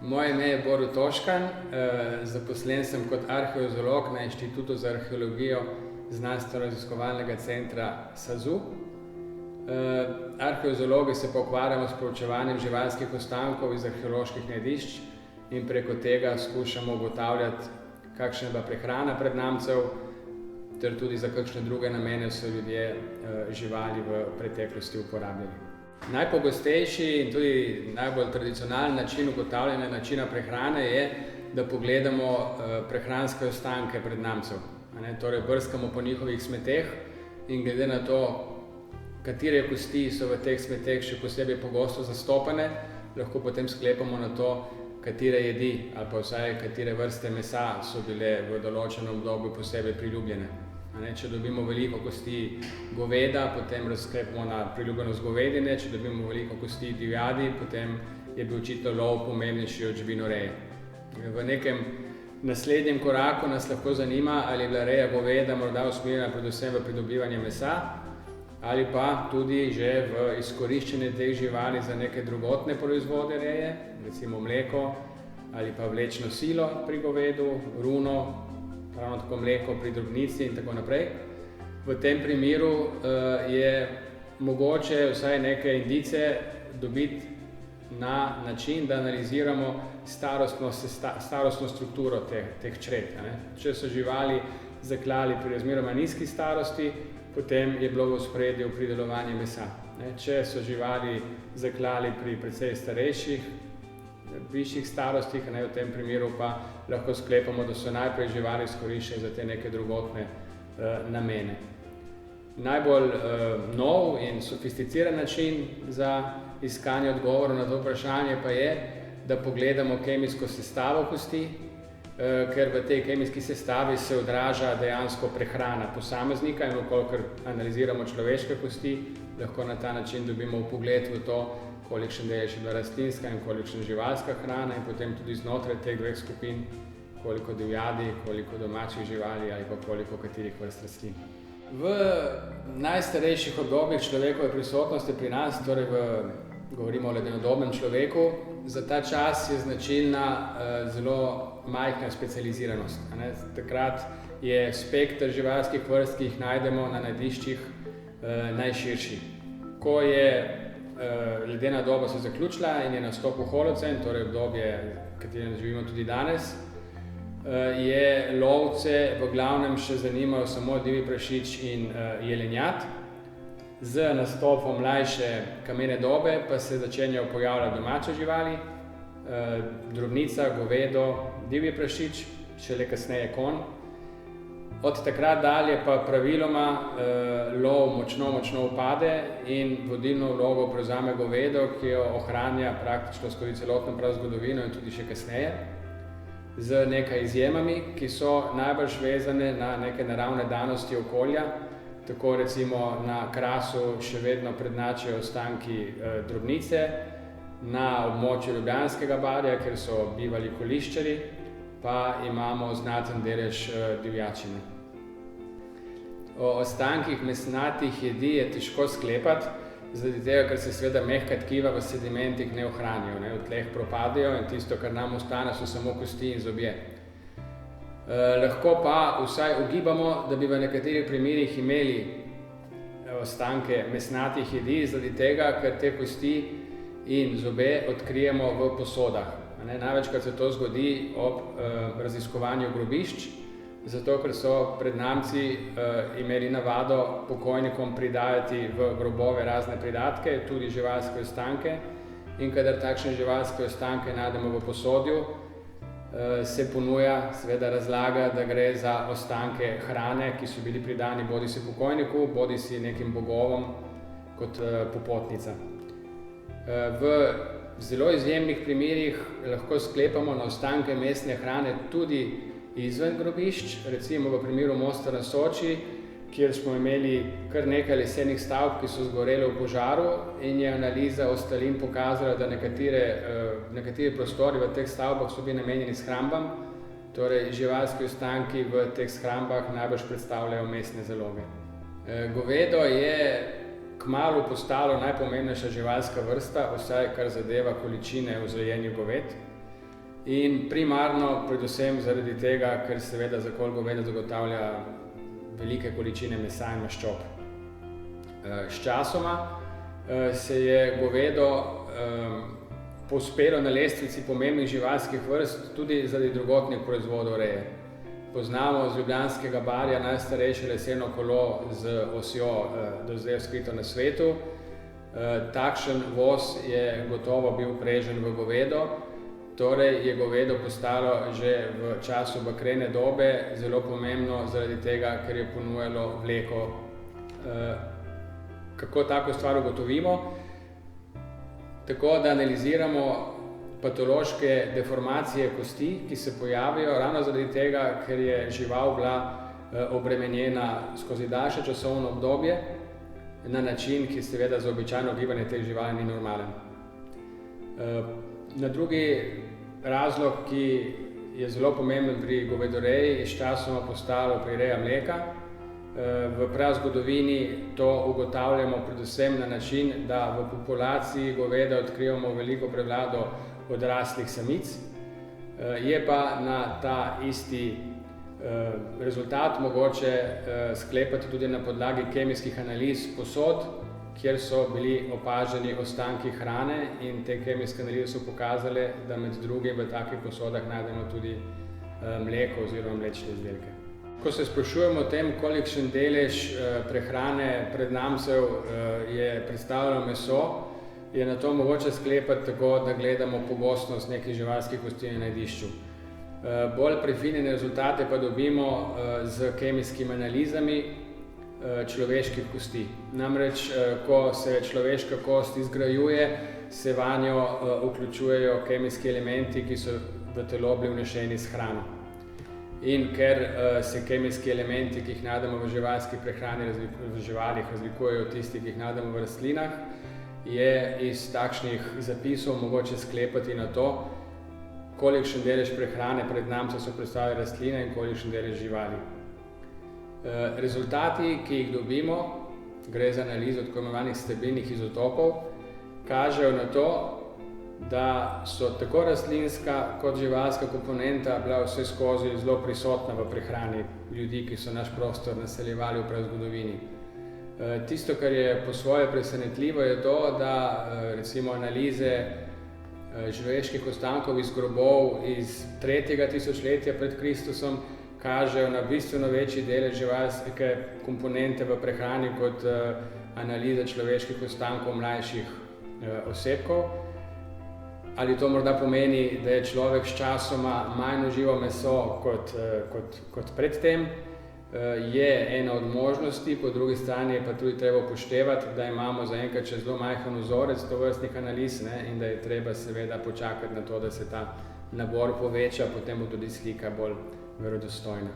Moje ime je Borut Toškan, zaposlen sem kot arheozoolog na Inštitutu za arheologijo Znanstveno-raziskovalnega centra SAZU. Arheozoologi se pa ukvarjamo s proučevanjem živalskih ostankov iz arheoloških najdišč in preko tega skušamo ugotavljati, kakšna je bila prehrana prednamcev, ter tudi za kakšne druge namene so ljudje živali v preteklosti uporabljali. Najpogostejši in tudi najbolj tradicionalen način ugotavljanja načina prehrane je, da pogledamo prehranske ostanke prednamcev. Torej brskamo po njihovih smeteh in glede na to, katere kosti so v teh smeteh še posebej pogosto zastopane, lahko potem sklepamo na to, katere jedi ali pa vsaj katere vrste mesa so bile v določenem obdobju posebej priljubljene. Če dobimo veliko kosti goveda, potem sklepamo na priljubljenost govedine, če dobimo veliko kosti divjadi, potem je bil očitno lov pomembnejši od živinoreje. V nekem naslednjem koraku nas lahko zanima, ali je bila reja goveda morda usmerjena predvsem v pridobivanje mesa ali pa tudi že v izkoriščenje teh živali za neke drugotne proizvode reje, recimo mleko ali pa vlečno silo pri govedu, runo, ravno tako mleko pri drobnici in tako naprej. V tem primeru je mogoče vsaj neke indice dobiti na način, da analiziramo starostno strukturo teh čred. Če so živali zaklali pri razmeroma nizki starosti, potem je bilo v ospredju pridelovanje mesa. Če so živali zaklali pri precej starejših, višjih starostih, v tem primeru pa lahko sklepamo, da so najprej živali izkoriščene za te neke drugotne namene. Najbolj nov in sofisticiran način za iskanje odgovorov na to vprašanje pa je, da pogledamo kemijsko sestavo kosti, ker v tej kemijski sestavi se odraža dejansko prehrana posameznika in kolikor analiziramo človeške kosti, lahko na ta način dobimo vpogled v to, kolikšen delež je bila rastlinska in kolikšen živalska hrana in potem tudi znotraj teh dveh skupin, koliko divjadi, koliko domačih živali ali pa koliko katerih vrst rastlin. V najstarejših obdobjih človekove prisotnosti pri nas, torej govorimo o ledenodobnem človeku, za ta čas je značilna zelo majhna specializiranost. Takrat je spekter živalskih vrst, ki jih najdemo na najdiščih, najširši. Ko je ledena doba se zaključila in je nastopil holocen, torej obdobje, v katerem živimo tudi danes, je lovce v glavnem še zanimal samo divji prašič in jelenjad. Z nastopom mlajše kamene dobe pa se začenjajo pojavljati domače živali, drobnica, govedo, divji prašič, šele kasneje konj. Od takrat dalje pa praviloma lov močno upade in vodilno vlogo prevzame govedo, ki jo ohranja praktično skozi celotno prazgodovino in tudi še kasneje, z nekaj izjemami, ki so najbolj vezane na neke naravne danosti okolja. Tako recimo na Krasu še vedno prednjačijo ostanki drobnice, na območju Ljubljanskega barja, kjer so bivali koliščarji, pa imamo znaten delež divjačine. O ostankih mesnatih jedi je težko sklepati, zaradi tega, ker se seveda mehka tkiva v sedimentih ne ohranijo, v tleh propadejo in tisto, kar nam ostane, so samo kosti in zobje. Lahko pa vsaj ugibamo, da bi v nekaterih primerih imeli ostanke mesnatih jedi, zaradi tega, ker te kosti in zobe odkrijemo v posodah. Največkrat se to zgodi ob raziskovanju grobišč, zato ker so prednamci imeli navado pokojnikom pridajati v grobove razne pridatke, tudi živalske ostanke, in kadar takšne živalske ostanke najdemo v posodju, se ponuja seveda razlaga, da gre za ostanke hrane, ki so bili pridani bodisi pokojniku, bodisi nekim bogovom kot popotnica. V zelo izjemnih primerih lahko sklepamo na ostanke mesne hrane tudi izven grobišč, recimo v primeru Mosta na Soči, kjer smo imeli kar nekaj lesenih stavb, ki so zgorele v požaru in je analiza ostalin pokazala, da nekateri prostori v teh stavbah so bili namenjeni shrambam, torej živalski ostanki v teh shrambah najbrž predstavljajo mesne zaloge. Govedo je kmalu postalo najpomembnejša živalska vrsta, vsaj kar zadeva količine vzrejenih goved. in primarno predvsem zaradi tega, ker seveda zakol goveda zagotavlja velike količine mesa in maščob. Sčasoma se je govedo povzpelo na lestvici pomembnih živalskih vrst tudi zaradi drugotnih proizvodov reje. Poznamo z Ljubljanskega barja najstarejše leseno kolo z osjo do zdaj skrito na svetu. Takšen voz je gotovo bil vprežen v govedo, torej je govedo postalo že v času bakrene dobe zelo pomembno zaradi tega, ker je ponujalo vleko. Kako tako stvar ugotovimo? Tako da analiziramo patološke deformacije kosti, ki se pojavijo ravno zaradi tega, ker je žival bila obremenjena skozi daljše časovno obdobje na način, ki seveda za običajno gibanje teh živali ni normalen. Na drugi razlog, ki je zelo pomemben pri govedoreji, je sčasoma postalo prireja mleka. V prazgodovini to ugotavljamo predvsem na način, da v populaciji goveda odkrivamo veliko prevlado odraslih samic. Je pa na ta isti rezultat mogoče sklepati tudi na podlagi kemijskih analiz posod, kjer so bili opaženi ostanki hrane in te kemijske analize so pokazale, da med drugim v takih posodah najdemo tudi mleko oziroma mlečne izdelke. Ko se sprašujemo o tem, kolikšen delež prehrane prednamcev je predstavljalo meso, je na to mogoče sklepati tako, da gledamo pogostnost nekih živalskih kosti na jedišču. Bolj prefinjene rezultate pa dobimo z kemijskimi analizami človeških kosti. Namreč, ko se človeška kost izgrajuje, se vanjo vključujejo kemijski elementi, ki so v telo bili vneseni s hrano. In ker se kemijski elementi, ki jih najdemo v živalski prehrani, v živalih razlikujejo od tistih, ki jih najdemo v rastlinah, je iz takšnih zapisov mogoče sklepati na to, kolikšen delež prehrane prednamcev so predstavljale rastline in kolikšen delež živali. Rezultati, ki jih dobimo, gre za analizo tako imenovanih stabilnih izotopov, kažejo na to, da so tako rastlinska kot živalska komponenta bila vse skozi zelo prisotna v prehrani ljudi, ki so naš prostor naseljevali v prazgodovini. Tisto, kar je po svoje presenetljivo, je to, da recimo analize človeških ostankov iz grobov iz 3. tisočletja pred Kristusom kažejo na bistveno večji delež živalske komponente v prehrani kot analize človeških ostankov mlajših osebkov. Ali to morda pomeni, da je človek sčasoma manj užival meso kot predtem, je ena od možnosti, po drugi strani je pa tudi treba upoštevati, da imamo zaenkrat še zelo majhen vzorec tovrstnih analiz in da je treba seveda počakati na to, da se ta nabor poveča, potem bo tudi slika bolj verodostojna.